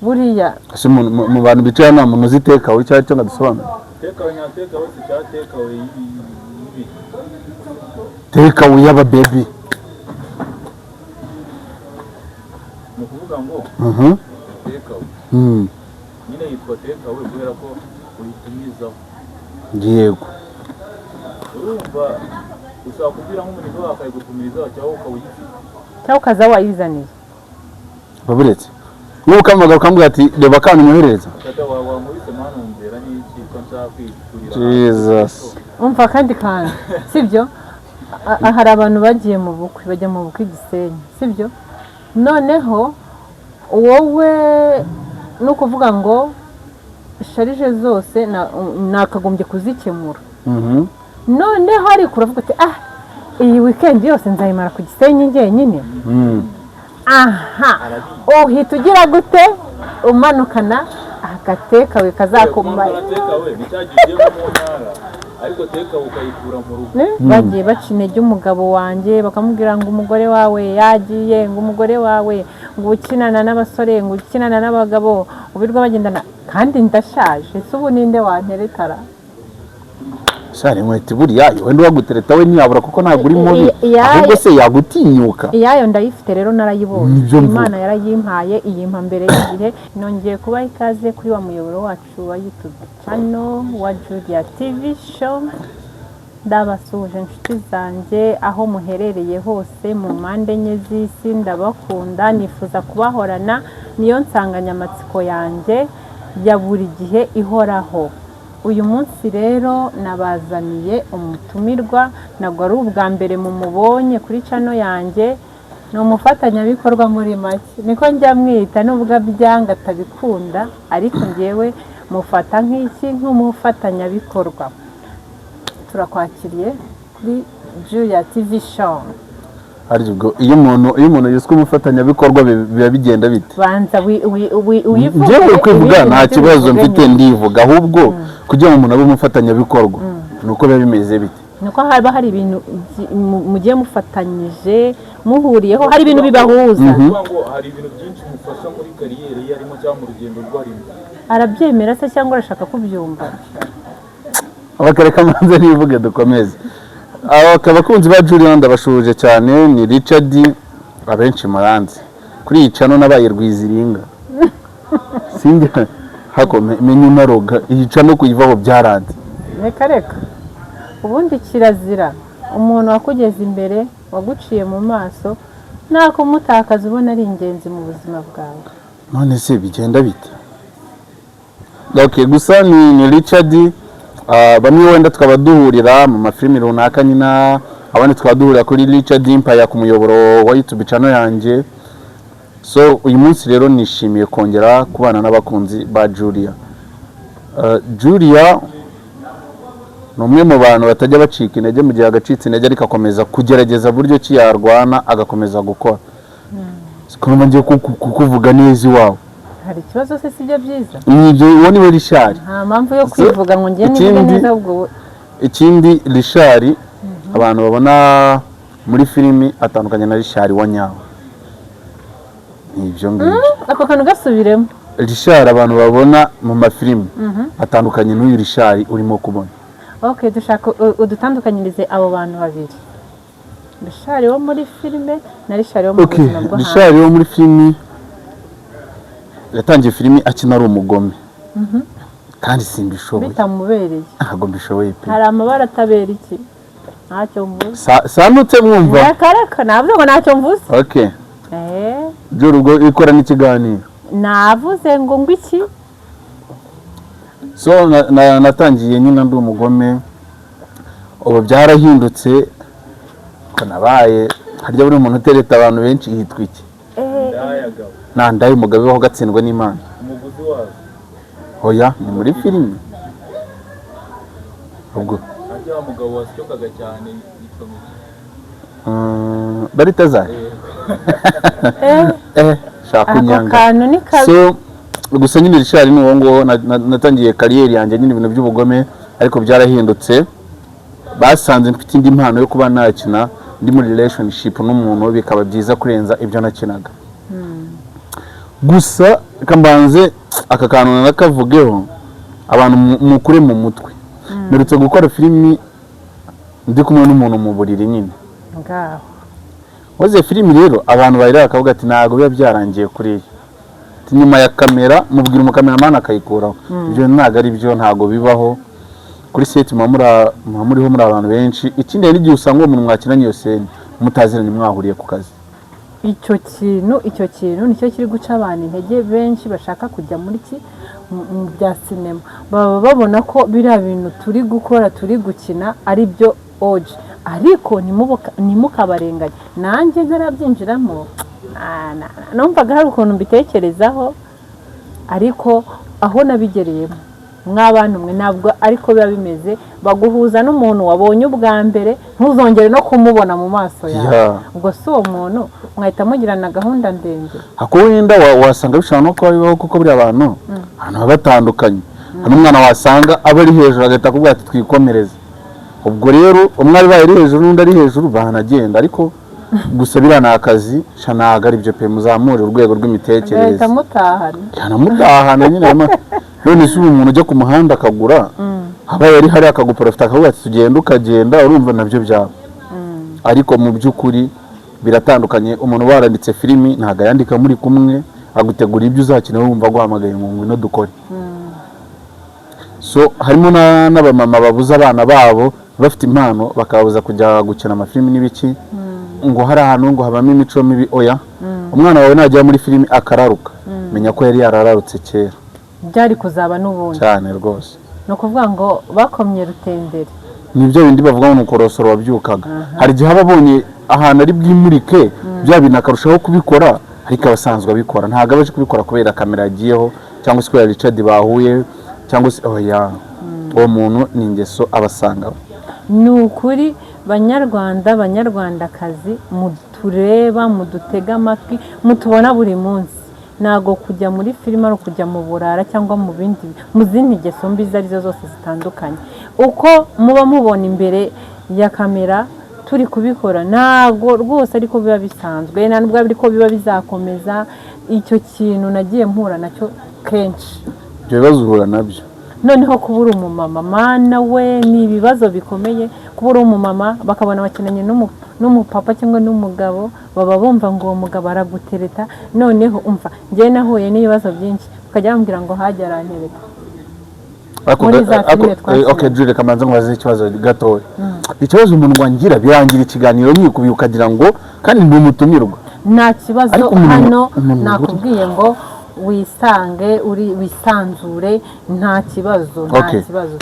buriya ase mu bantu bicaye nta muntu uziteka we cyari cyo ngadusobanura teka we yaba baby no kuvuga ngo teka nyine yitwa teka we kubera ko uyitumizaho yego urumva ushaka kugira nk'umuntu wakayigutumiza cyangwa ukawuyifite cyangwa ukaza wayizaniye baburetse wowe ukamagara ukambwira ati reba kandi nyohereza wamubise mwanumbera n'iki ko nshaka kwiturira Jesus umva kandi sibyo hari abantu bagiye mu bukwe bajya mu bukwe Gisenyi sibyo noneho wowe no kuvuga ngo sharije zose nakagombye kuzikemura noneho ari kuravuga ati iyi weekend yose nzayimara ku Gisenyi njyenyine uhita ugira gute umanukana agateka we kazakumara ariko teka ukayikura mu rugo bagiye baca intege umugabo wanjye bakamubwira ngo umugore wawe yagiye ngo umugore wawe ngo ukinana n'abasore ngo ukinana n'abagabo ubirwa bagendana kandi ndashaje se ubu ninde wanteretara shari nkweto buriya wenda wagutereta we ntiyabura kuko ntabwo uri mubi ahubwo se yagutinyuka iyayo ndayifite rero narayibonye Imana yarayimpaye iyimpa mbere y'igihe nongeye kubaha ikaze kuri wa muyoboro wacu wa YouTube channel wa Julia TV show ndabasuje inshuti zanjye aho muherereye hose mu mpande enye z'isi ndabakunda nifuza kubahorana niyo nsanganyamatsiko yanjye ya buri gihe ihoraho uyu munsi rero nabazaniye umutumirwa nagwa ari ubwa mbere mu mubonye kuri channel yanjye ni umufatanyabikorwa muri make niko njya mwita nubwo byanga atabikunda ariko njyewe mufata nk'iki nk'umufatanyabikorwa turakwakiriye kuri Julia TV show ariko iyo umuntu yiswe umufatanyabikorwa biba bigenda bite banza njyewe kwivuga nta kibazo mfite ndivuga ahubwo kugira ngo umuntu abe umufatanyabikorwa nuko biba bimeze bite nuko haba hari ibintu mugiye mufatanyije muhuriyeho hari ibintu bibahuza ngo hari ibintu byinshi mufasha muri kariyeri yarimo cyangwa mu rugendo rwarimo arabyemera se cyangwa arashaka kubyumva abakareka manze nivuge dukomeze abakunzi ba Julia ndabashuje cyane ni Richard abenshi maranze kuri iyi channel nabaye rwiziringa singa hako menye naroga iyi channel kuyivaho byaranze reka ubundi kirazira umuntu wakugeza imbere waguciye mu maso nako mutakaza ubona ari ingenzi mu buzima bwawe none se bigenda bite gusa ni Richard bamwe wenda tukaba duhurira mu mafilimi runaka nyina abandi tukaba duhurira kuri Richard Empire ku muyoboro wa YouTube channel yanjye so uyu munsi rero nishimiye kongera kubana n'abakunzi ba Julia Julia numwe mu bantu batajya bacika intege mu gihe agacitse intege ariko akomeza kugerageza buryo ki yarwana agakomeza gukora sikomba ngiye kukuvuga neza iwawe hari ikibazo se sibyo byiza nibyo ubone we Richard nta mpamvu yo kwivuga ngo ngiye nivuge neza ubwo ikindi Richard abantu babona muri filimi atandukanye na Richard wa nyawe nibyo ngibyo ako kantu gasubiremo Richard abantu babona mu mafilimi atandukanye n'uyu Richard urimo kubona okay dushaka udutandukanyirize abo bantu babiri Richard wo muri filime na Richard wo mu buzima bwo hanze Richard wo muri filimi yatangiye filimi akina ari umugome kandi simbishoboye bitamubereye ntabwo mbishoboye pe hari amabara atabera iki ntacyo mvuze sanutse mwumva karaka navuze ngo ntacyo mvuze okay Jurugo ikora n'ikiganiro navuze ngo ngwiki so natangiye nyina ndi umugome ubu byarahindutse kanabaye harya buri umuntu utereta abantu benshi yitwa iki ndaye umugabo waho gatsindwa n'Imana umuguzi wazo hoya ni muri filimi ubwo ajya umugabo wasyokaga cyane yikomeye Baritazari shaka nyanga so gusa nyine Richard ni uwo ngo natangiye kariyeri yanjye nyine ibintu by'ubugome ariko byarahindutse basanze mfite indi mpano yo kuba nakina ndi muri relationship n'umuntu bikaba byiza kurenza ibyo nakinaga gusa kambanze aka kantu nakavugeho abantu mukure mu mutwe mperutse gukora filimi ndi kumwe n'umuntu mu buriri nyine ngaho waze filimi rero abantu bayira akavuga ati ntago biba byarangiye kuri nyuma ya kamera mubwira umukameramani akayikuraho ibyo ntago ari byo ntago bibaho kuri set muriho muri abantu benshi ikindi n'igihe usanga umuntu mwakiranye iyo scene mutaziranye mwahuriye ku kazi icyo kintu nicyo kiri guca abantu intege benshi bashaka kujya muri mu bya sinema baba babona ko biriya bintu turi gukora turi gukina ari byo oje ariko ntimukabarenganye nanjye ntarabyinjiramo numvaga hari ukuntu mbitekerezaho ariko aho nabigereyemo mw'abantu mwe ntabwo ariko biba bimeze baguhuza n'umuntu wabonye ubwa mbere ntuzongere no kumubona mu maso yawe ubwo si uwo muntu mwahita mugirana gahunda ndende ako wenda wasanga bishobora no kuba bibaho kuko buri abantu baba batandukanye hari umwana wasanga aba ari hejuru agahita akubwira ati twikomereze ubwo rero umwe ari hejuru n'undi ari hejuru bahanagenda ariko gusa biriya ni akazi ntabwo ari byo pe muzamure urwego rw'imitekerereze mutahana nyine none se umuntu ujya ku muhanda akagura aba yari hari akaguporofita akavuga ati tugenda ukagenda urumva nabyo byaba ariko mu by'ukuri biratandukanye umuntu waranditse filimi ntabwo yandika muri kumwe agutegura ibyo uzakina wumva guhamagaye ngo ngwino dukore so harimo n'abamama babuza abana babo bafite impano bakabuza kujya gukina amafilimi n'ibiki ngo hari ahantu ngo habamo imico mibi oya umwana wawe najya muri filimi akararuka menya ko yari yarararutse kera byari kuzaba n'ubundi cyane rwose no kuvuga ngo bakomye rutendere nibyo bindi bavuga ngo nukorosoro wabyukaga hari gihe ababonye ahantu ari bwimurike bya bintu akarushaho kubikora ariko abasanzwe abikora ntabwo abaje kubikora kubera kamera yagiyeho cyangwa se kubera Richard bahuye cyangwa se oya uwo muntu ni ingeso abasanga ni ukuri banyarwandakazi mutureba mudutega amatwi mutubona buri munsi ntago kujya muri filime ari ukujya mu burara cyangwa mu zindi ngeso mbi izo arizo zose zitandukanye uko muba mubona imbere ya kamera turi kubikora ntago rwose ariko biba bisanzwe ntabwo ariko biba bizakomeza icyo kintu nagiye mpura nacyo kenshi ibyo bibazo uhura nabyo noneho kubura umumama mana we ni ibibazo bikomeye kubura umumama bakabona bakenanye n'umupapa cyangwa n'umugabo baba bumva ngo uwo mugabo aragutereta noneho umva njye nahuye n'ibibazo byinshi ukajya bambwira ngo hajya arantereta okay Julie kamanze ngwaze ikibazo gatoya ikibazo umuntu wangira birangira ikiganiro nyikubiye ukagira ngo kandi ndi umutumirwa nta kibazo hano nakubwiye ngo wisange wisanzure nta kibazo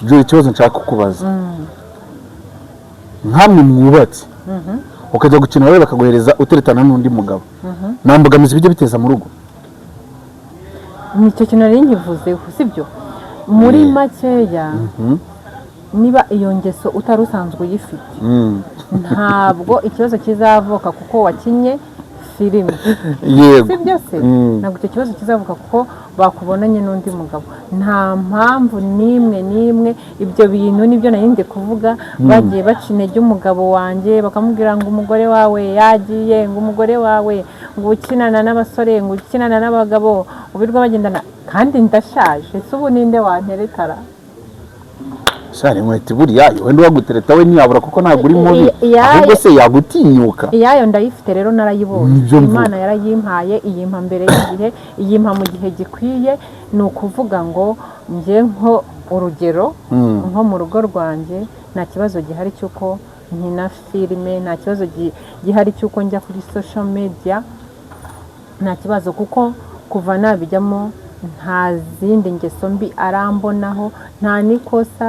Julie ikibazo nshaka kukubaza nkamwe mwubatse ukajya gukina wewe bakaguhereza uteretana n'undi mugabo nambogamizi bijye biteza mu rugo nicyo kintu nari nkivuze sibyo muri makeya niba iyo ngeso utari usanzwe uyifite ntabwo ikibazo kizavuka kuko wakinye filime sibyo se ntabwo icyo kibazo kizavuka kuko bakubonanye n'undi mugabo nta mpamvu n'imwe ibyo bintu nibyo narindi kuvuga bagiye baca intege umugabo wanjye bakamubwira ngo umugore wawe yagiye ngo umugore wawe ngo ukinana n'abasore ngo ukinana n'abagabo ubirwa bagendana kandi ndashaje ese ubu ninde wanteretara shari mwete buriya wenda wagutereta we ntiyabura kuko ntabwo uri mubi ahubwo se yagutinyuka iyayo ndayifite rero narayibonye Imana yarayimpaye iyimpa mbere y'igihe iyimpa mu gihe gikwiye ni ukuvuga ngo njye nko urugero nko mu rugo rwanjye nta kibazo gihari cy'uko nkina filime nta kibazo gihari cy'uko njya kuri social media nta kibazo kuko kuva nabijyamo nta zindi ngeso mbi arambonaho nta n'ikosa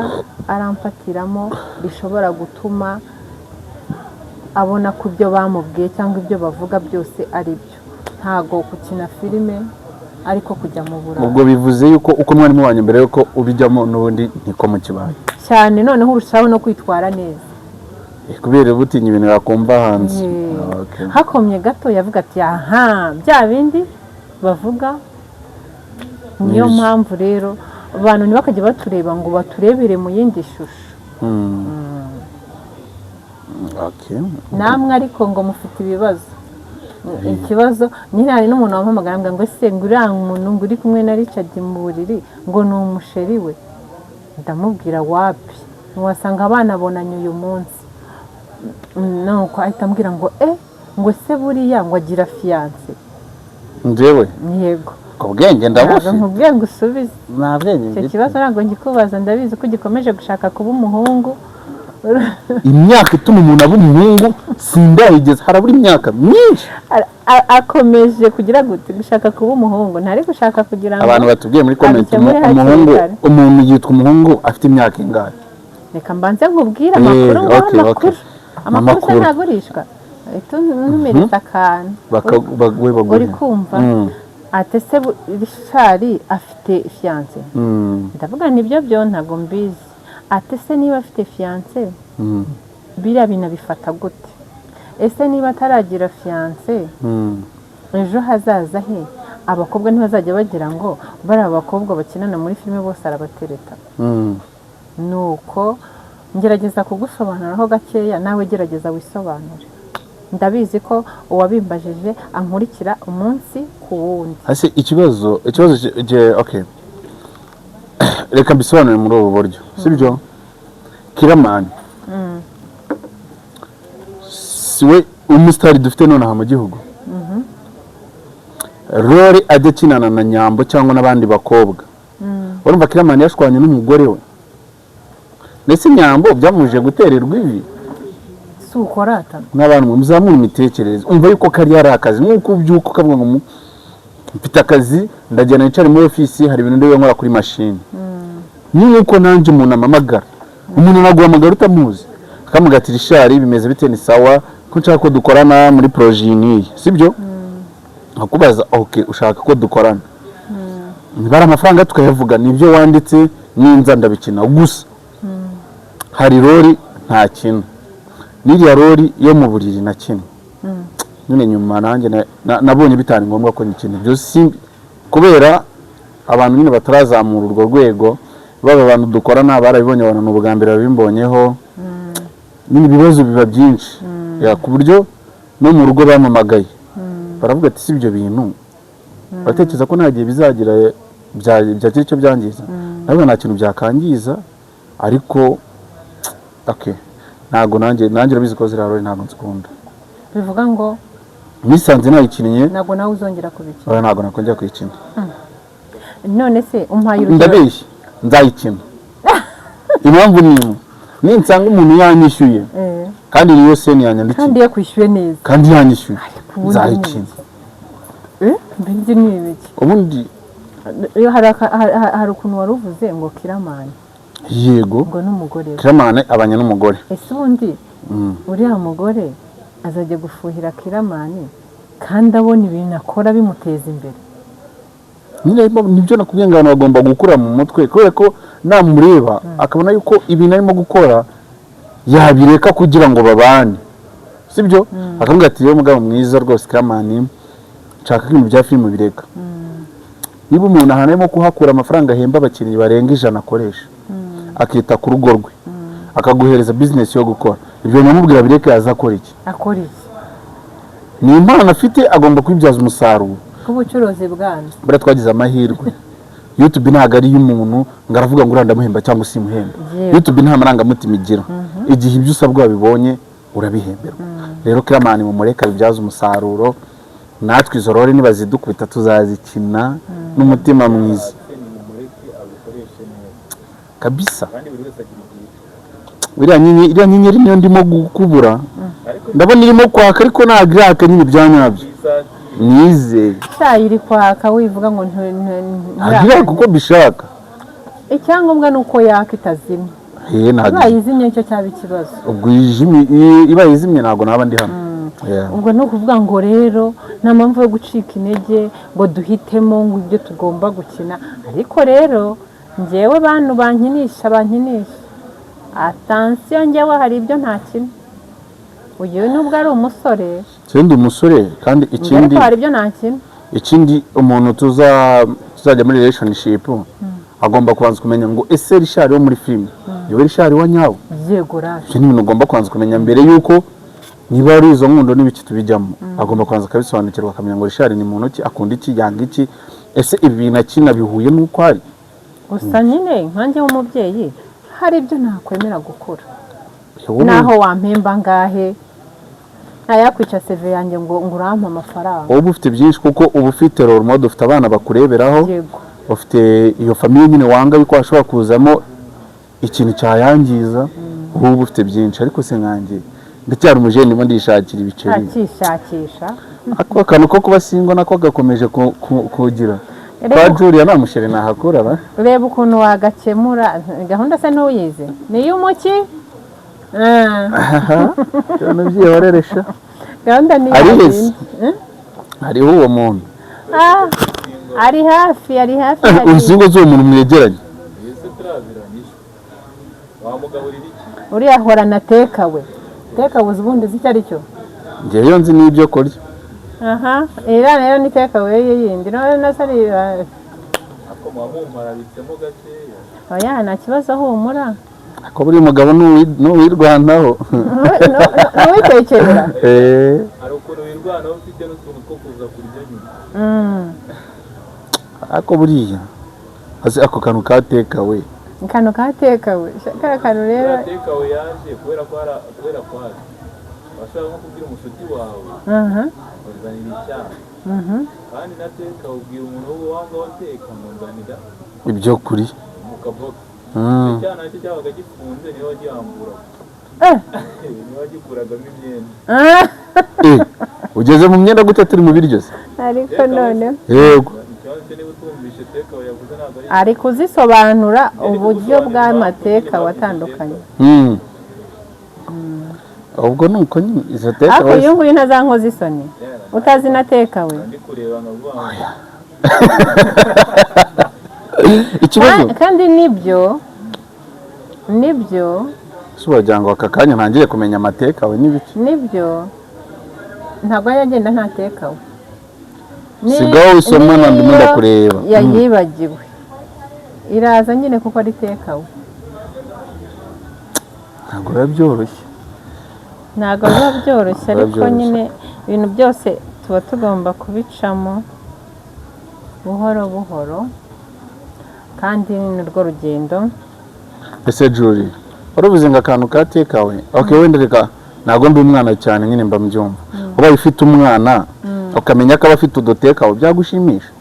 aramfatiramo bishobora gutuma abona ko ibyo bamubwiye cyangwa ibyo bavuga byose ari byo ntago gukina filime ariko kujya mu burara ubwo bivuze yuko uko mwari mubanye mbere yuko ubijyamo n'ubundi niko mu kibaye cyane noneho urushaho no kwitwara neza kubera butinya ibintu yakumva hanze hakomye gato yavuga ati aha bya bindi bavuga niyo mpamvu rero abantu ntibakajya batureba ngo baturebere mu yindi shusho namwe ariko ngo mufite ibibazo ikibazo nyine hari n'umuntu wampamagara ngo ese ngo uriya muntu ngo uri kumwe na Richard mu buriri ngo ni umusheri we, ndamubwira wapi ntiwasanga abana bonanye uyu munsi, nuko ahita ambwira ngo ngo se buriya ngo agira fiyanse. njyewe yego ubwenge ndabufite nkubwiye ngo usubize nta bwenge icyo kibazo ntabwo ngikubaza, ndabizi ko gikomeje gushaka kuba umuhungu. imyaka ituma umuntu aba umuhungu sindayigeze, harabura imyaka myinshi. Akomeje kugira gute gushaka kuba umuhungu, ntari gushaka kugira ngo abantu batubwiye muri comment umuntu yitwa umuhungu afite imyaka ingahe? Reka mbanze nkubwire amakuru amakuru se ntagurishwa, ntumereza akantu uri kumva. Ate se Richard afite fiyanse? Ndavuga nibyo byo ntabwo mbizi. Ate se niba afite fiyanse biriya binabifata gute? Ese niba ataragira fiyanse ejo hazaza he abakobwa ntibazajya bagira ngo bari abakobwa bakinana muri filime bose arabatereta? Nuko ngerageza kugusobanuraho gakeya, nawe gerageza wisobanure. Ndabizi ko uwabimbajije ankurikira umunsi ku wundi. Hasi ikibazo okay, reka mbisobanure muri ubu buryo, sibyo? Kiramani siwe umusitari dufite nonaha mu gihugu. Rore ajya kinana na Nyambo cyangwa n'abandi bakobwa. Urumva Kiramani yashwanye n'umugore we, ndetse Nyambo byamuje gutererwa ivi. Sukorata n'abantu muzamura imitekerereze, umva yuko kari yari akazi nk'uko ubyuka ukavuga ngo mfite akazi ndagenda nicare muri ofisi hari ibintu ndiwe nkora kuri machine. Nuko nanje umuntu amamagara, umuntu naguhamagara utamuzi akamugatira ishari bimeze bite ni sawa ko nshaka ko dukorana muri projet iyi, sibyo? Akubaza okay ushaka ko dukorana, nibara amafaranga tukayavuga nibyo wanditse ninza ndabikina gusa. Hari rori nta kintu, niriya rori yo mu buriri na kimwe. Nyine nyuma nanjye nabonye bitari ngombwa ko n'ikintu byose kubera abantu nyine batarazamura urwo rwego, baba abantu dukorana barabibonye abantu n'ubwa mbere babimbonyeho. Nyine ibibazo biba byinshi ku buryo no mu rugo bamamagaye baravuga ati sibyo bintu batekereza ko nta gihe bizagira byagira icyo byangiza. Nabwo nta kintu byakangiza, ariko okay ntago nanjye urabizi ko zirarore ntago nzikunda. Bivuga ngo nisanze nayikinnye ntago nawe uzongera kubikina? Ntago nakongera kuyikina. None se umpaye urugero? Ndabeshye nzayikina. Impamvu ni ninsanga umuntu yanyishyuye kandi niyo seni yanyandikiye kandi yakwishyuye neza kandi yanyishyuye nzayikina. Mbindi n'ibiki ubundi hari ukuntu wari uvuze ngo Kiramani? Yego ngo n'umugore Kiramani abanye n'umugore. Ese ubundi uriya mugore azajya gufuhira Kiramani kandi abona ibintu akora bimuteza imbere? Nibyo nakubwiye ngo abantu bagomba gukura mu mutwe, kubera ko namureba akabona yuko ibintu arimo gukora yabireka kugira ngo babane, sibyo? Akavuga ati rero mugabo mwiza rwose Kiramani nshaka ibintu bya filime bireka. Niba umuntu ahantu arimo kuhakura amafaranga ahemba abakiriya barenga 100 akoresha akita ku rugo rwe akaguhereza business yo gukora, ibyo namubwira bireke azakora iki? Akora iki? Ni impano afite agomba kwibyaza umusaruro. Kubucuruzi bwana bara twagize amahirwe. YouTube ntago ari y'umuntu ngaravuga ngo urandamuhemba cyangwa simuhemba. YouTube nta maranga mutima igira. Igihe ibyo usabwa bibonye urabihemberwa. Rero Kiramani mu mureka bibyaza umusaruro, natwe izo rore nibazidukubita tuzazikina n'umutima mwiza kabisa. Iriya nyenyeri niyo ndimo gukubura, ndabona irimo kwaka ariko ntago iraka nyine byanyabyo. Nize cyayiri kwaka wivuga ngo ntiraka kuko bishaka. Icyangombwa nuko yaka itazimye. Bayizimye cyo cyaba ikibazo. Ubwo iba yizimye ntago naba ndi hano. Ubwo no kuvuga ngo rero nta mpamvu yo gucika intege ngo duhitemo ngo ibyo tugomba gukina. Ariko rero njyewe bantu bankinisha attention, njyewe hari ibyo nta kintu. Uyu nubwo ari umusore, cyende umusore kandi ikindi hari ibyo nta kintu. Ikindi umuntu tuzajya muri relationship agomba kubanza kumenya ngo ese Richard wo muri film yo Richard wa nyawo. Yego rashye ibyo ni ibintu ugomba kubanza kumenya mbere yuko niba ari izo nkundo n'ibiki tubijyamo agomba kubanza akabisobanukirwa akamenya ngo Richard ni muntu ki akunda iki yanga iki ese ibi bintu akina bihuye n'uko ari gusa nyine nkanjye w'umubyeyi hari ibyo nakwemera gukora naho wampemba ngahe ntayakwica seve yanjye ngo urampe amafaranga wowe ufite byinshi kuko uba ufite role model ufite abana bakureberaho ufite iyo famiye nyine wanga yuko hashobora kuzamo ikintu cyayangiza wowe ufite byinshi ariko se nkanjye ndacyari umujeni ndimo ndishakira ibiceri akishakisha ako kantu ko kuba singo nako gakomeje kugira kwa Julia namushere nahakura ba ureba ukuntu wagakemura gahunda se ntuyize ni y'umuki cyane byihoreresha gahunda ni hariho uwo muntu ari hafi uruzingo z'uwo muntu mwegeranye uriya ahora na tekawe uzi ubundi uzi icyo ari cyo ngeyo nzi n'ibyo kurya iriya rero ni tekawe yindi none nasari oya nta kibazo humura ko buri mugabo n'uwirwanaho n'uwitekerera hari ukuntu wirwanaho ufite n'utuntu two kuza kurya nyuma ako buriya azi ako kantu katekawe kano katekawe kariya kantu rero katekawe yaje kubera ko hari bashaka nko kubwira umushuti wawe uzanira icyaha kandi na tekawe ubwira umuntu wo wanga wateka muzanira ibyo kuri mu kaboga icyana cyo cyabaga gifunze niho wagihambura niho wagikuragamo imyenda ugeze mu myenda gute turi mu biryo se ariko none yego ari kuzisobanura uburyo bw'amateka watandukanye ubwo nuko nyine izo teka ariko uyu nguyu ntazankoza isoni utazi nateka we ikibazo kandi nibyo si wagira ngo aka kanya ntangiye kumenya amateka we n'ibiki nibyo ntabwo yagenda ntateka we sigaho usoma na ndimo ndakureba yayibagiwe iraza nyine kuko ari teka we ntabwo biba byoroshye ariko nyine ibintu byose tuba tugomba kubicamo buhoro buhoro kandi ni rwo rugendo ese Julie waravuze ngo akantu katekawe wenda reka ntabwo ndi umwana cyane nyine mba mbyumva ubaye ufite umwana ukamenya ko aba afite udutekawe byagushimisha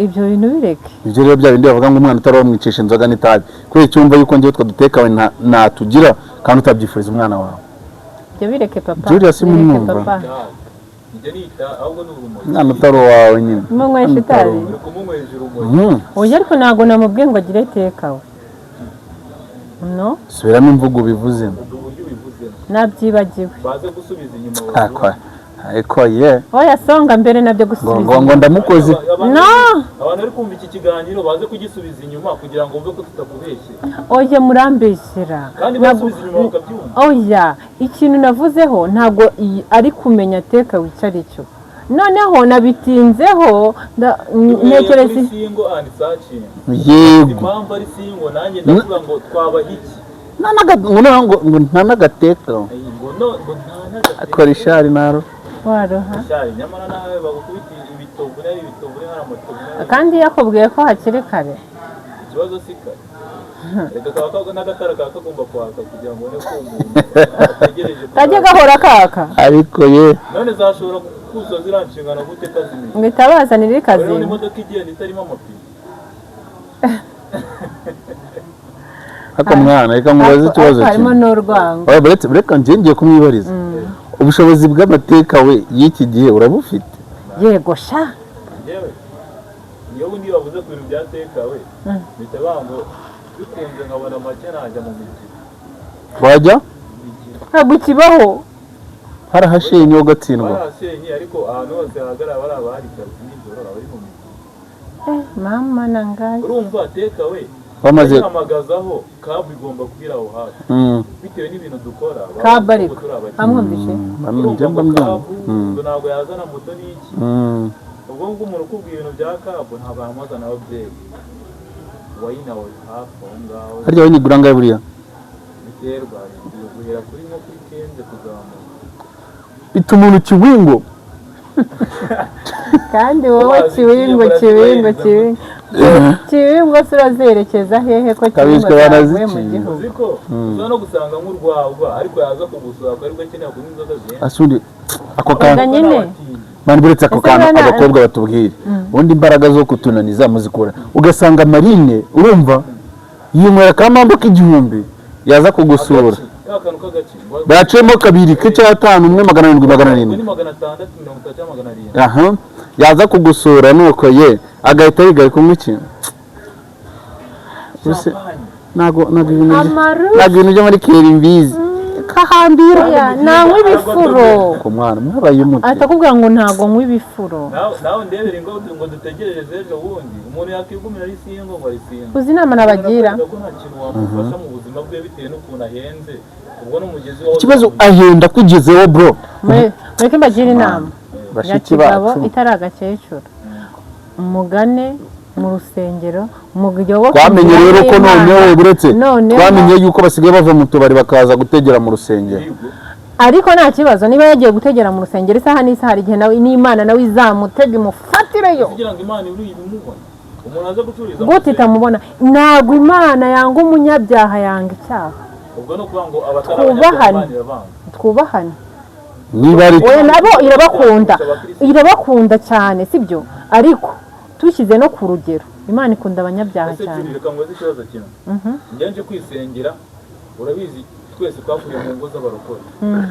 ibyo bintu bireke ibyo rero bya bindi bavuga ngo umwana utari wamwicisha inzoga n'itabi kubera icyumva yuko ngewe utwo dutekawe natugira kandi utabyifuriza umwana wawe ibyo bireke papa Julia si mwumva umwana utari uwawe nyine umunywesha itabi oya ariko ntabwo namubwiye ngo agire tekawe no subiramo imvugo ubivuzemo nabyibagiwe baze gusubiza inyuma ariko oya songa mbere nabyo gusubiza ngo ndamukoze no abantu bari kumva iki kiganiro baze kugisubiza inyuma kugira ngo bumve ko tutakubeshye oya murambeshyera kandi basubiza inyuma bakabyumva oya ikintu navuzeho ntabwo ari kumenya tekawe icyo ari cyo noneho nabitinzeho ntekereza singo and searching yego impamvu ari singo nanjye ndavuga ngo twabaha iki ngo nta n'agateka akora ishari naro waroha nyamara nawe bagukubita ibitovu n'amatovu kandi yakubwiye ko hakiri kare ikibazo si kare reka kaba n'agatara kaba kagomba kwaka kugira ngo ubone ko umuntu ategereje kajye gahora kaka ariko none zashobora kuzuza ziriya nshingano gute kazimira ngo itabazanire ikazi rero imodoka igenda itarimo amapine haka mwana reka mubaze ikibazo harimo n'urwango reka ngiye kumwibariza ubushobozi bw'amateka we y'iki gihe urabufite yego sha yewe iyo undi bavuze ku bintu byatekawe bita bango bikunze nkabona make najya mu migi wajya ntabwo kibaho harahashenye ugatsindwa harahashenye ariko ahantu hose hagaragara bari abahari kazi nijoro abari mu migi mama nangaye urumva tekawe bamaze hamagazaho kabu igomba kugira aho hafi bitewe n'ibintu dukora kabu ariko amwumvishe ntabwo yazana moto n'iki ubwo ngubwo umuntu ukubwira ibintu bya kabu ntabwo yahamazana ababyeyi wayina we hafi aho ngaho harya wayini igura ngahe buriya biterwa guhera kuri nko kuri kenze kuzamuka bita umuntu kiwingo kandi wowe kiwingo se urazerekeza hehe ko kiwingo zavuye mu gihugu ariko uza no gusanga nk'urwagwa ariko yaza kugusura ko ariko akeneye kunywa inzoga zinshi asundi ako kantu nyine mani buretse ako kantu abakobwa batubwire ubundi imbaraga zo kutunaniza muzikora ugasanga Marine urumva yinywera kamambo k'igihumbi yaza kugusura bacemo kabiri k'icyatanu umwe 700 aha yaza kugusura nuko ye agahita yigaye kumwe ikintu nago ibintu byo muri Kerimbizi kahambira nanywa ibifuro ku mwana mwabaye umuti atakubwira ngo ntago nywa ibifuro nawe ndebere ngo dutegerereze ejo wundi umuntu yakigumira ari singo ngo ari singo uzi inama nabagira ko nta kintu wamufasha mu buzima bwe bitewe n'ukuntu ahenze ubwo n'umugezi wawe ikibazo ahenda kugezeho bro mureke mbagira inama bashiki bacu itari agakecuru umugane mu rusengero umugabo twamenye rero ko noneho buretse twamenye yuko basigaye bava mu tubari bakaza gutegera mu rusengero ariko nta kibazo niba yagiye gutegera mu rusengero isaha n'isaha igihe nawe n'Imana nawe izamutega imufatireyo kugira ngo Imana iri ibimubona umuntu aza gucuriza gute itamubona ntabwo Imana yanga umunyabyaha yanga icyaha ubwo no kuvuga ngo abatarabanyabyaha twubahane niba ari nabo irabakunda cyane sibyo ariko tushyize no ku rugero Imana ikunda abanyabyaha cyane reka ngo ikibazo kimwe njye kwisengera urabizi twese twakuriye mu ngo z'abarokore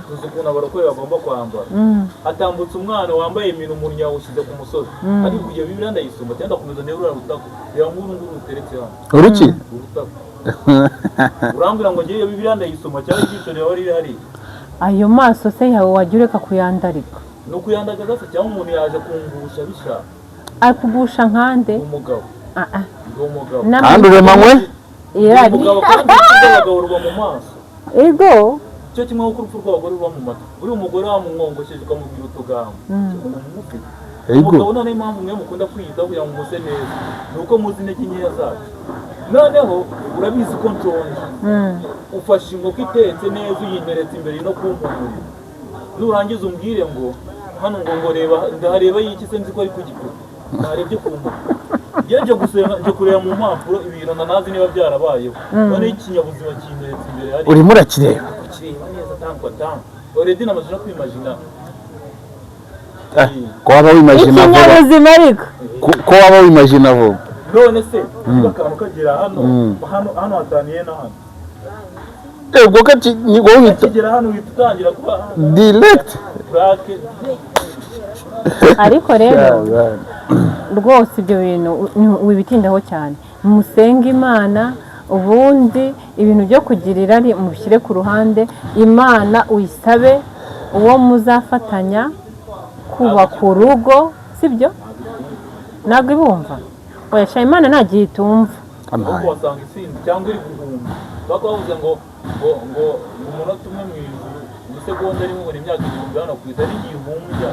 tuzi ukuntu abarokore bagomba kwambara atambutse umwana wambaye ibintu umuntu yawushyize ku musozi ariko kujya Bibiliya ndayisoma cyangwa ndakomeza niba urarutako reba nkuru ruteretse hano uruki urutako urambwira ngo ngiye Bibiliya ndayisoma cyangwa ijisho ryawe riri hariya ayo maso se yawe wajya ureka kuyandarika ni ukuyandagaza se cyangwa umuntu yaje kungusha bishaka akugusha nkande umugabo kandi uremanywe umugabo kandi abagabo ruba mu maso ego cyo kimwe nko urupfu rw'abagore ruba mu mata uri umugore wamumwongosheje ukamubwira utugambo umugabo noneho impamvu mwe mukunda kwiyitaho kugira ngo umuse neza ni uko muzi intege nkeya zacu noneho urabizi ko nshonje ufashe inkoko itetse neza uyimeretse imbere no kumpumurira nurangiza umbwire ngo hano ngo reba ndahareba y'iki se nzi ko ari kugikora narebye ku mbuga nje gusenga nje kureba mu mpapuro ibintu nanazi niba byarabayeho none ikinyabuzima kimeretse imbere hari urimo urakireba neza tanko already namaze no kwimagina ko waba wimagina ikinyabuzima ariko ko waba wimagina vuba none se akantu kagera hano hataniye na hano ubwo kagera hano uhita utangira kuba direct ariko rero rwose ibyo bintu wibitindaho cyane musenge Imana ubundi ibintu byo kugirira ari mushyire ku ruhande Imana uyisabe uwo muzafatanya kubaka urugo sibyo ntabwo ibumva oyasha Imana ntagiye itumva wasanga isinzi cyangwa iri guhumba bakavuze ngo umunota umwe mu ijuru isegonda rimwe ngo imyaka 1000 hano ku isi ari igihumbya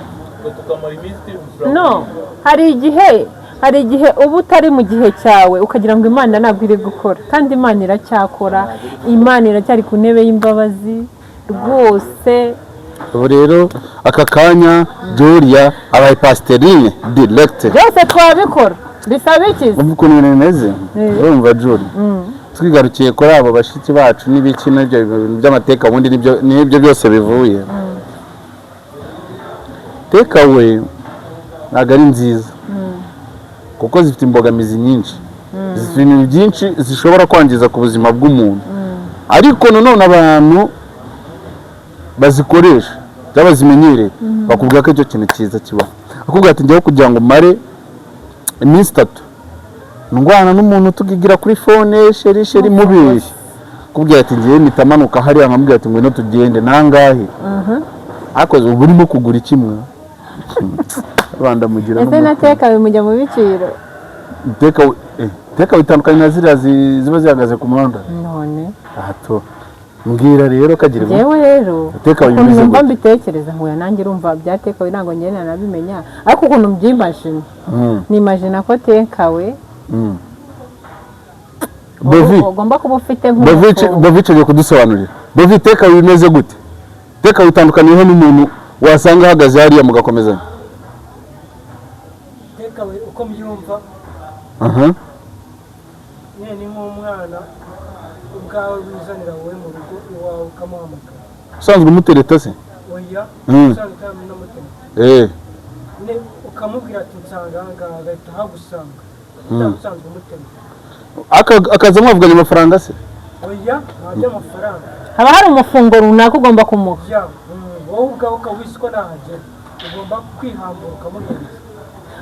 tukamara iminsi no hari igihe uba utari mu gihe cyawe ukagira ngo Imana ntabwo iri gukora kandi Imana iracyakora Imana iracyari ku ntebe y'imbabazi rwose ubu rero aka kanya Julia abaye pasiterine direct byose twabikora bisaba iki uvuga ukuntu bimeze urumva Julia twigarukiye kuri abo bashiki bacu n'ibiki n'ibyo bintu by'amateka ubundi n'ibyo byose bivuye takeaway ntabwo ari nziza kuko zifite imbogamizi nyinshi zifite ibintu byinshi zishobora kwangiza ku buzima bw'umuntu ariko nanone abantu bazikoresha cyangwa bazimenyereye bakubwira ko icyo kintu cyiza kibaho akubwira ati njyewe kugira ngo mare iminsi 3 ndwana n'umuntu tugigira kuri phone sheri mubeshye akubwira ati ngiye mitamanuka hariya nkamubwira ati ngwino tugende nangahe akoze ubu urimo kugura ikimwe Rwanda mugira ese nateka bimujya mu biciro teka bitandukanye na ziriya ziba zihagaze ku muhanda none ahato mbwira rero kagira ngo yewe rero teka bimeze ngo mbitekereza ngo nanjye urumva byateka birango ngene nabimenya ariko ukuntu mbyimashina ni imagine ko tekawe Bovi ugomba kuba ufite Bovi cyo kudusobanurira Bovi teka bimeze gute teka bitandukaniye n'umuntu wasanga ahagaze hariya mugakomezanya teka uko mbyumva ni nk'umwana ubwawe wizanira wowe mu rugo iwawe ukamuhamagara usanzwe umutereta se oya usanzwe utamutereta ukamubwira ati nsanga ahangaha agahita ahagusanga usanzwe umutereta akaza mwavuganye amafaranga se oya ntabyo amafaranga haba hari umufungo runaka ugomba kumuha wowe ubwawe ukawisi ko nahagera ugomba kwihambura ukamuhereza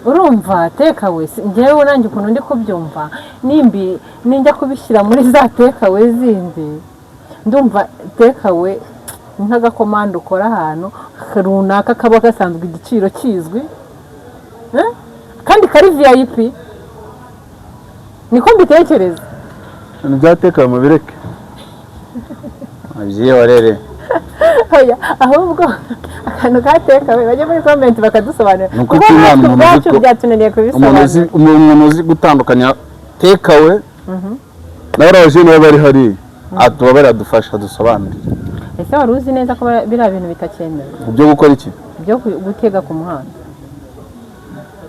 urumva tekawe njyewe nanjye ukuntu ndi kubyumva ninjya kubishyira muri za tekawe zindi ndumva tekawe nk'agakomando ukora ahantu runaka kaba gasanzwe igiciro kizwi kandi kari VIP niko mbitekereza byatekawe mu bireke abyiyorere ahubwo akantu katekawe bajya muri comment bakadusobanurira nuko natwe byatunaniye kubisobanura umuntu uzi gutandukanya tekawe n'abaje niba bari hari atuba baradufasha dusobanurire ese wari uzi neza ko biriya bintu bitakemewe byo gukora iki byo gutega ku muhanda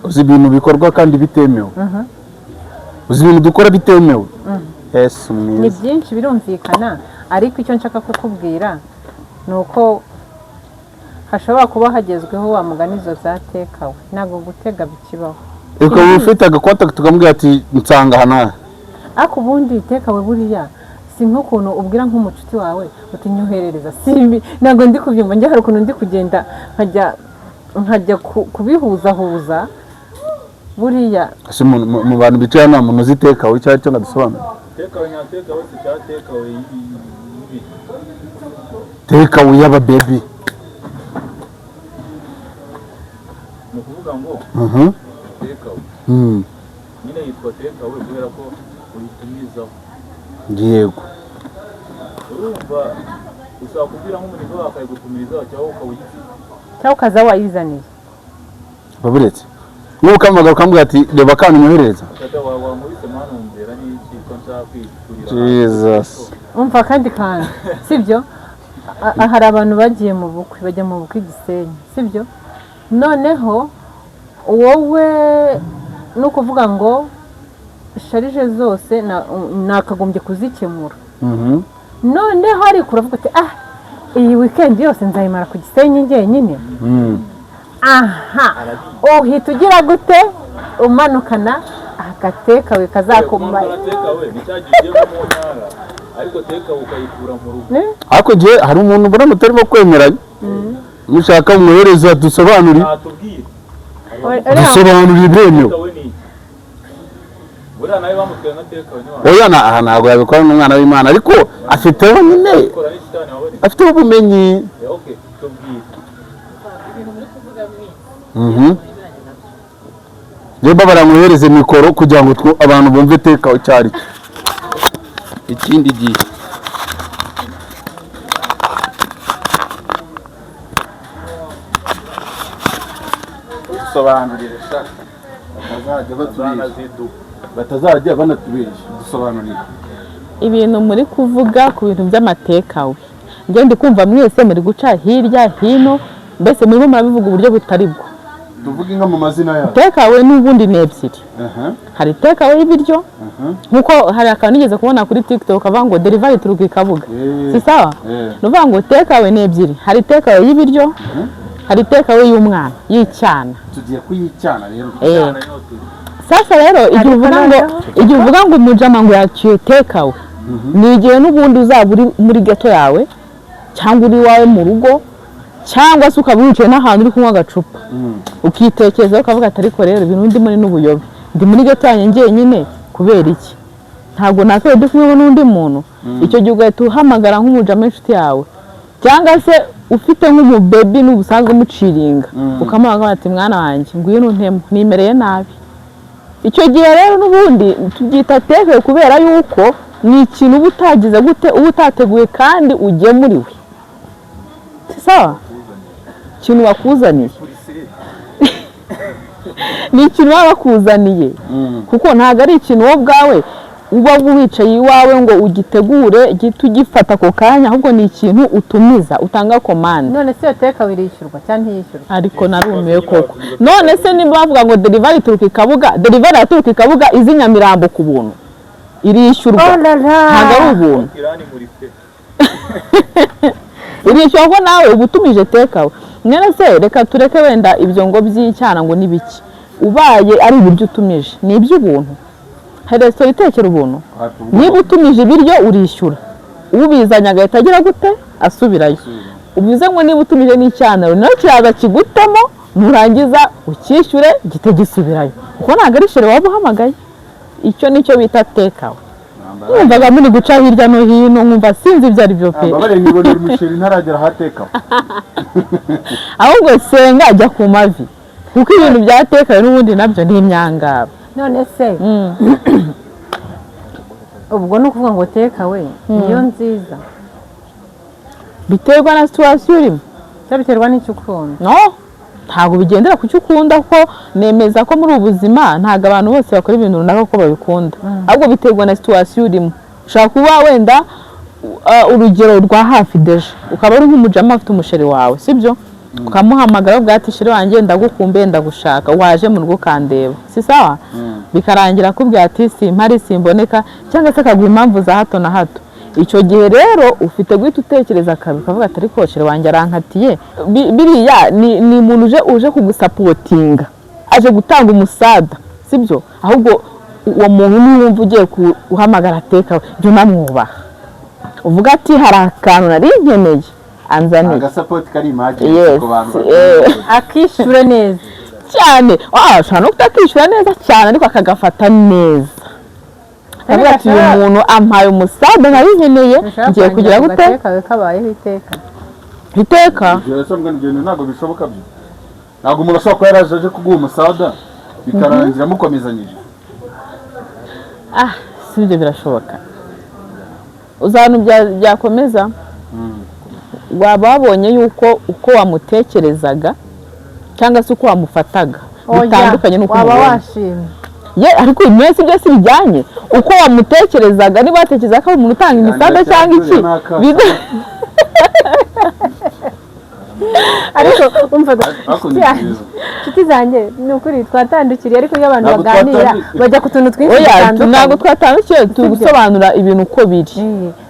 uzi ibintu bikorwa kandi bitemewe uzi ibintu dukora bitemewe Yesu mwiza ni byinshi birumvikana ariko icyo nshaka kukubwira ni uko hashobora kuba hagezweho wa mugani izo zatekawe ntabwo gutega bikibaho ukaba ufite agakontakiti tukamubwira ati nsanga hano ariko ubundi tekawe buriya si nk'ukuntu ubwira nk'umucuti wawe uti nyoherereza simbi ntabwo ndi kubyumva njye hari ukuntu ndi kugenda nkajya kubihuzahuza buriya mu bantu bicaye nta muntu uzi tekawe icyo ari cyo ngadusobanura tekawe si cya tekawe tekawe y'ababebi ni ukuvuga ngo tekawe nyine yitwa tekawe kubera ko uyitumizaho yego urumva ushobora kubwira nk'umuntu wawe akayigutumirizaho cyangwa ukawuyifite cyangwa ukaza wayizaniye baburetse nk'uko ukamugara ukambwira ati reba kandi nyohereza wamubise mwanumbera n'iki ko nshaka kwiturira Jesus umva kandi sibyo hari abantu bagiye mu bukwe bajya mu bukwe Gisenyi sibyo noneho wowe ni ukuvuga ngo sharije zose nakagombye kuzikemura noneho ariko uravuga ati iyi weekend yose nzayimara ku Gisenyi njyenyine uhita ugira gute umanukana agatekawe kazakumara ariko tekawe ukayikura mu rugo ariko gihe hari umuntu ubona mutarimo kwemeranya mushaka mwohereza dusobanurire dusobanurire ibyemewe buriya nawe bamutwaye nka tekawe oya ntabwo yabikora n'umwana w'Imana ariko afiteho nyine afiteho ubumenyi reba baramwohereze mikoro kugira ngo abantu bumve tekawe icyo ari cyo ikindi gihe dusobanurire batazajya banatubeshya dusobanurire ibintu muri kuvuga ku bintu by'amatekawe njye ndi kumva mwese muri guca hirya hino mbese murimo murabivuga uburyo butari bwo tuvuge inka mu mazina yayo tekawe n'ubundi ni ebyiri hari tekawe y'ibiryo nkuko hari akantu nigeze kubona kuri TikTok avuga ngo delivery turuka ikabuga si sawa nuvuga ngo tekawe ni ebyiri hari tekawe y'ibiryo hari tekawe y'umwana y'icyana tugiye kuyicyana rero sasa rero igihe uvuga ngo umujama ngo yaciye tekawe ni igihe n'ubundi uzaba uri muri geto yawe cyangwa uri iwawe mu rugo cyangwa se ukaba wicaye n'ahantu uri kunywa agacupa ukitekereza ukavuga ati ariko rero ibintu ndimo ni n'ubuyobe ndi muri geto yanjye njyenyine kubera iki ntabwo nakwiye ndi kumwe n'undi muntu icyo gihe ugahita uhamagara nk'umujama w'inshuti yawe cyangwa se ufite nk'umubebi n'ubusanzwe umuciringa ukamuhamagara ati mwana wanjye ngwino untemo nimereye nabi icyo gihe rero n'ubundi tubyita tekawe kubera yuko ni ikintu uba utagize gute uba utateguye kandi ugemuriwe sawa ikintu wakuzaniye ni ikintu baba bakuzaniye kuko ntabwo ari ikintu wowe ubwawe uba wicaye iwawe ngo ugitegure gihita ugifata ako kanya, ahubwo ni ikintu utumiza utanga komande. none se iyo takeaway irishyurwa cyangwa ntiyishyurwa? Ariko narumiwe koko. None se niba bavuga ngo delivery ituruka i Kabuga, delivery aturuka i Kabuga izi Nyamirambo ku buntu irishyurwa, ntabwo ari ubuntu. Irani muri pe. Irishyurwa ko nawe uba utumije takeaway. None se reka tureke wenda ibyo ngo by'icyana ngo n'ibiki, ubaye ari ibiryo utumije ni iby'ubuntu. Hari resitora itekera ubuntu, niba utumije ibiryo urishyura, ubizanye agahita agira gute asubirayo. Ubivuze ngo niba utumije n'icyana nawe kiraza kigutemo, nurangiza ukishyure gite gisubirayo, kuko ntabwo ari shere waba uhamagaye. Icyo nicyo bita takeaway. Numvaga muri guca hirya no hino nkumva sinzi ibyo ari byo pe. Ababare nibonera umusheri ntaragera hateka. Ahubwo senga ajya ku mavi, kuko ibintu byatekawe n'ubundi nabyo ni imyangaro. none se ubwo ni ukuvuga ngo takeaway niyo nziza? Biterwa na situation urimo. Biterwa n'icyo ukunda. No, ntabwo bigendera ku cyo ukunda, ko nemeza ko muri ubuzima ntabwo abantu bose bakora ibintu runaka ko babikunda, ahubwo biterwa na situation urimo. Ushaka kuba wenda urugero rwa hafi deje, ukaba uri nk'umujama afite umusheri wawe, sibyo? Ukamuhamagara ubwo ati sheri wanjye ndagukumbuye ndagushaka, waje mu rugo kandeba, si sawa? Bikarangira akubwira ati simpari simboneka, cyangwa se akaguha impamvu za hato na hato. Icyo gihe rero ufite guhita utekereza kabiri ukavuga ati ariko sheri wanjye arankatiye. Biriya ni umuntu uje kugusapotinga, aje gutanga umusada, sibyo? Ahubwo uwo muntu niwumva ugiye guhamagara takeaway jya unamwubaha, uvuga ati hari akantu nari nkeneye anzaniye agasapoti kari image ku bantu akishyure neza cyane. Ashobora no kutakishyura neza cyane ariko akagafata neza, avuga ati uyu muntu ampaye umusada nari nkeneye, ngiye kugira gute takeaway kabayeho iteka. Ntabwo bishoboka byo. Ntabwo umuntu ashobora kuba yaraje kuguha umusada bikarangira mukomezanyije. Si ibyo birashoboka. Uzantu byakomeza, waba wabonye yuko uko wamutekerezaga cyangwa se uko wamufataga bitandukanye n'uko waba washimye. Ariko imyese byose bijyanye uko wamutekerezaga, niba watekereza ko umuntu utanga imisada cyangwa iki. Ariko umva inshuti zanjye ni ukuri twatandukiriye, ariko iyo abantu baganira bajya ku tuntu twinshi dutandukanye. Ntabwo twatandukiye, tugusobanura ibintu uko biri.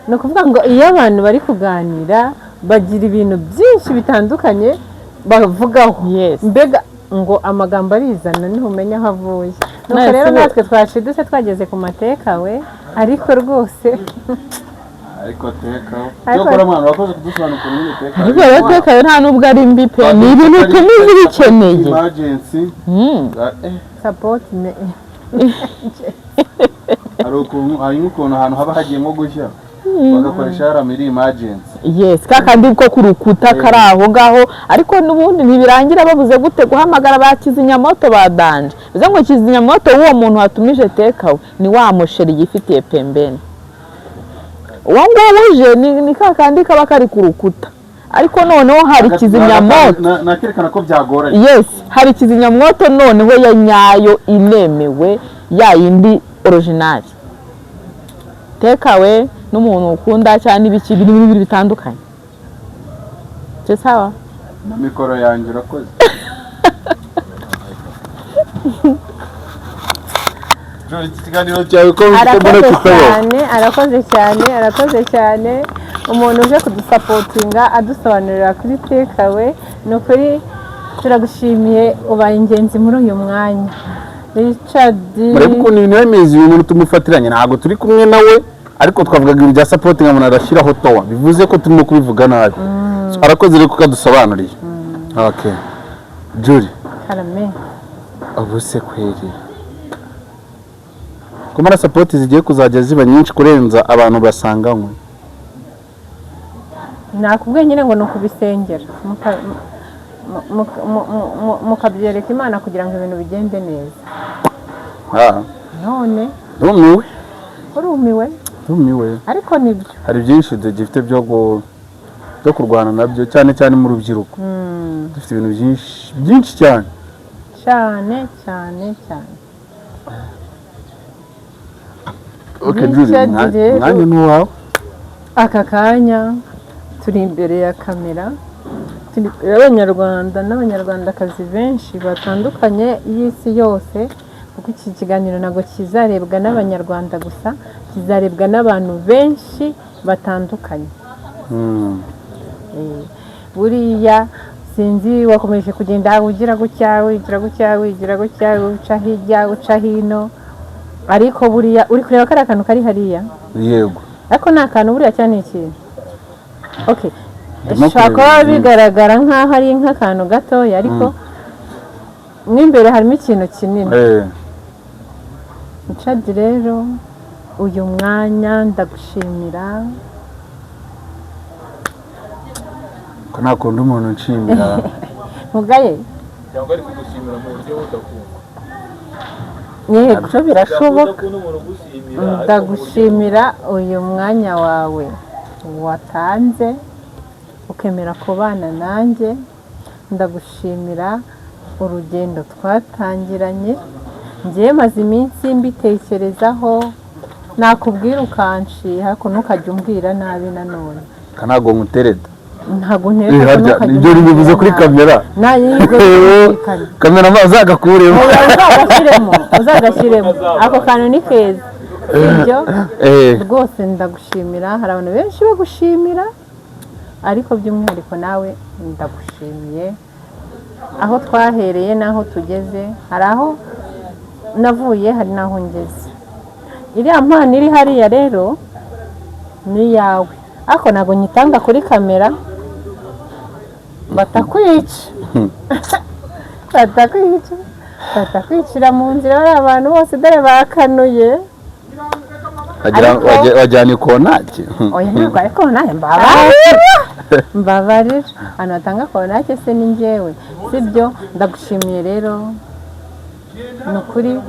Ni ukuvuga ngo iyo abantu bari kuganira bagira ibintu byinshi bitandukanye bavugaho. Mbega ngo amagambo arizana ntumenya aho avuye. Nuko rero natwe twashidutse twageze ku takeaway, ariko rwose ariko takeaway cyo kora mwana wakoze kudusobanura ukuntu nyine takeaway. Ariko rero takeaway nta nubwo ari mbi pe, ni ibintu utumiza bikeneye. Emergency support hari ukuntu ahantu haba hagiye nko gushya bagakoresha yaramiri emergency. Kakandi ko ku rukuta kari aho ngaho, ariko n'ubundi ntibirangira babuze gute guhamagara ba kizimyamoto badanje. Bivuze ngo kizimyamoto uwo muntu watumije takeaway ni wa musheri yifitiye pembeni. Uwo nguwo uje ni kakandi kaba kari ku rukuta, ariko noneho hari kizimyamoto. Nakerekana ko byagoranye. Hari kizimyamoto noneho ya nyayo inemewe, ya yindi original. Takeaway n'umuntu ukunda cyane ibiki biri bitandukanye. C'est sawa? Na mikoro yanjye urakoze. Jori ikiganiro cyawe ko arakoze cyane umuntu uje kudusapotinga adusobanurira kuri takeaway. Ni ukuri turagushimiye, ubaye ingenzi muri uyu mwanya Richard. Murebe ukuntu ibintu bimeze, uyu muntu tumufatiranye ntabwo turi kumwe nawe, ariko twavugaga ibintu bya supporting umuntu arashyiraho towa, bivuze ko turimo kubivuga nabi. Arakoze rero kukadusobanuriye. Okay Juri Karame, abuse kweri kumara support zigiye kuzajya ziba nyinshi kurenza abantu basanganywe. nakubwiye nyine ngo nukubisengera mukabyereka Imana kugira ngo ibintu bigende neza. None urumiwe ariko nibyo hari byinshi dufite byo kurwana nabyo, cyane cyane mu rubyiruko. Dufite ibintu byinshi cyane. Okay, Julie, mwanya ni uwawe. aka kanya turi imbere ya kamera, turi imbere y'abanyarwanda n'abanyarwandakazi benshi batandukanye y'isi yose, kuko iki kiganiro ntabwo kizarebwa n'abanyarwanda gusa, kizarebwa n'abantu benshi batandukanye. Buriya sinzi wakomeje kugenda ugira gutya uca hirya uca hino, ariko buriya uri kureba kariya kantu kari hariya, Yego. ariko ni akantu buriya cyane ikintu. Okay, bishobora kuba bigaragara nk'aho ari nk'akantu gatoya, ariko mo imbere harimo ikintu kinini. Richard rero uyu mwanya ndagushimira. Ko nakunda umuntu nshimira. Mugaye cyangwa ari kugushimira mu buryo budakunda. yego birashoboka. Udakunda umuntu ugushimira, Ndagushimira uyu mwanya wawe watanze ukemera kubana nanjye. Ndagushimira urugendo twatangiranye, njye maze iminsi mbitekerezaho, nakubwira ukanshiha ariko ntukajya umbwira nabi nanone. Kanago ngutereta. Ntabwo ntereka ibyo bivuze kuri kamera. Kamera uzagakuremo. Uzagashyiremo ako kantu ni keza. Ibyo rwose ndagushimira. Hari abantu benshi bagushimira, ariko by'umwihariko nawe ndagushimiye. Aho twahereye n'aho tugeze, hari aho navuye hari n'aho ngeze. Iriya mpano iri hariya rero ni yawe, ariko ntabwo nyitanga kuri kamera, batakwica batakwicira mu nzira. Bariya abantu bose dore bakanuye, wajyana ikonaki. oya ntabwo ari konake, mbabarira ahantu hatanga konake se ni njyewe, sibyo? Ndagushimiye rero, ni ukuri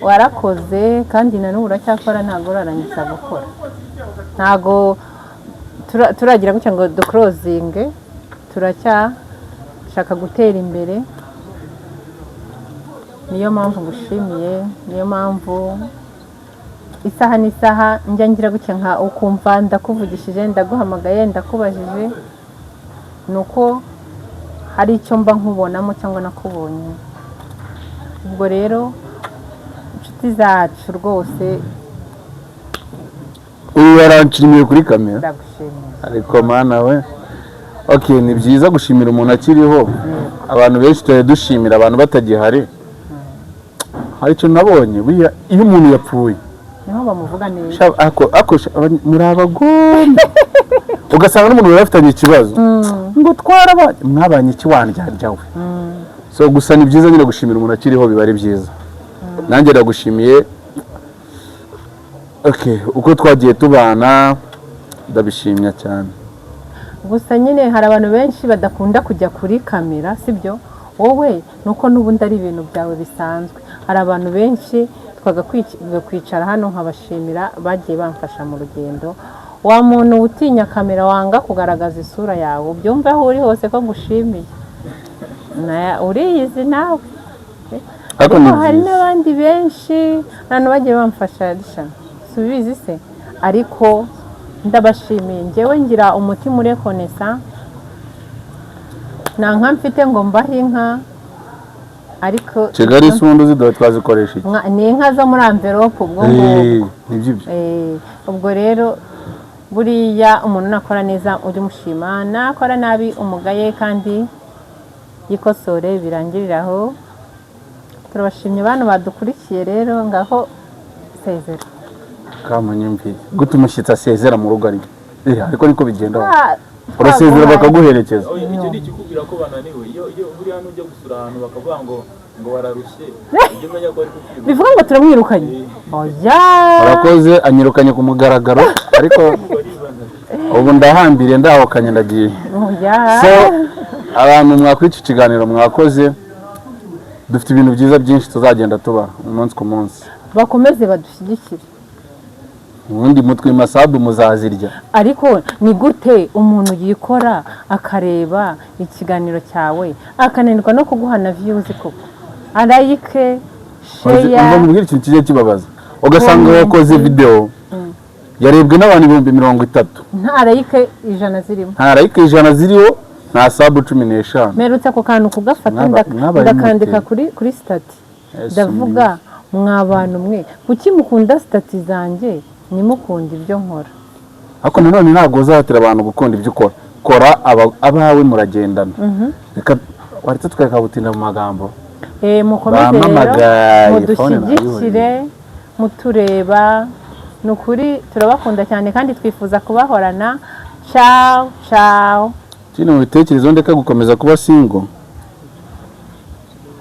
warakoze, kandi na n'ubu uracyakora, ntabwo urarangiza gukora. Ntabwo turagira gutya ngo duclosinge, turacyashaka gutera imbere. Niyo mpamvu ngushimiye, niyo mpamvu isaha n'isaha njya ngira gutya nka ukumva ndakuvugishije, ndaguhamagaye, ndakubajije, nuko hari icyo mba nkubonamo cyangwa nakubonye. Ubwo rero inshuti zacu rwose uyu yaranshimiye kuri kamera. ndagushimiye. Ariko mana we, okay, ni byiza gushimira umuntu akiriho. Abantu benshi tujya dushimira abantu batagihari. Hari icyo nabonye, iyo umuntu yapfuye niho bamuvuga neza. muri abagomba ugasanga n'umuntu yarafitanye ikibazo ngo mwabanye iki wandyaryawe. So gusa ni byiza nyine gushimira umuntu akiriho, biba ari byiza. Nanjye ndagushimiye. Okay, uko twagiye tubana ndabishimye cyane. Gusa nyine hari abantu benshi badakunda kujya kuri kamera, sibyo? Wowe nuko n'ubundi ari ibintu byawe bisanzwe. Hari abantu benshi twagakwicara hano nkabashimira, bagiye bamfasha mu rugendo. Wa muntu utinya kamera, wanga kugaragaza isura yawe, ubyumve aho uri hose ko ngushimiye. Uriyizi nawe. Ariko hari n'abandi benshi hano bagiye bamfasha, subizi se, ariko ndabashimiye. Njyewe ngira umutima urekonesa, nta nka mfite ngo mbahe inka, ariko Kigali isundi zidoye twazikoresha iki? Ni inka zo muri envelope. Ubwo rero buriya umuntu nakora neza ujye umushima, nakora nabi umugaye kandi yikosore, birangiriraho. Turabashimye abantu badukurikiye rero, ngaho sezera. Kamunyumviye gute umushyitsi asezera mu rugo ari ariko niko bigenda. Urasezera bakaguherekeza. Icyo ni ikikubwira ko bananiwe. Iyo uri hano ujya gusura ahantu bakavuga ngo wararushye, ujye umenya ko ari kukwibuka. Bivuga ngo turamwirukanye. Oya, Urakoze, anyirukanye ku mugaragaro, ariko ubu ndahambiriye, ndahokanye, ndagiye. So abantu mwakwica ikiganiro mwakoze, dufite ibintu byiza byinshi tuzagenda tuba umunsi ku munsi. Bakomeze badushyigikire. Ubundi mutwe masabu muzazirya. Ariko ni gute umuntu yikora akareba ikiganiro cyawe akananirwa no kuguha na views koko? Arayike, share. Mubwira ikintu kijye kibabaza. ugasanga wakoze video yarebwe n'abantu 30,000 nta like 100 zirimo, nta like 100 ziriho, nta sub 15. merutse ako kantu kugafata ndakandika kuri stati, ndavuga mwa bantu mwe kuki mukunda stati zanjye nimukunda ibyo nkora. Ariko nanone ntabwo uzahatira abantu gukunda ibyo ukora, kora abawe muragendana. Reka waretse twakabutinda mu magambo. Mukomeze rero mudushyigikire mutureba, nukuri turabakunda cyane kandi twifuza kubahorana. Ciao ciao. Kino mu bitekerezo ndeka gukomeza kuba single.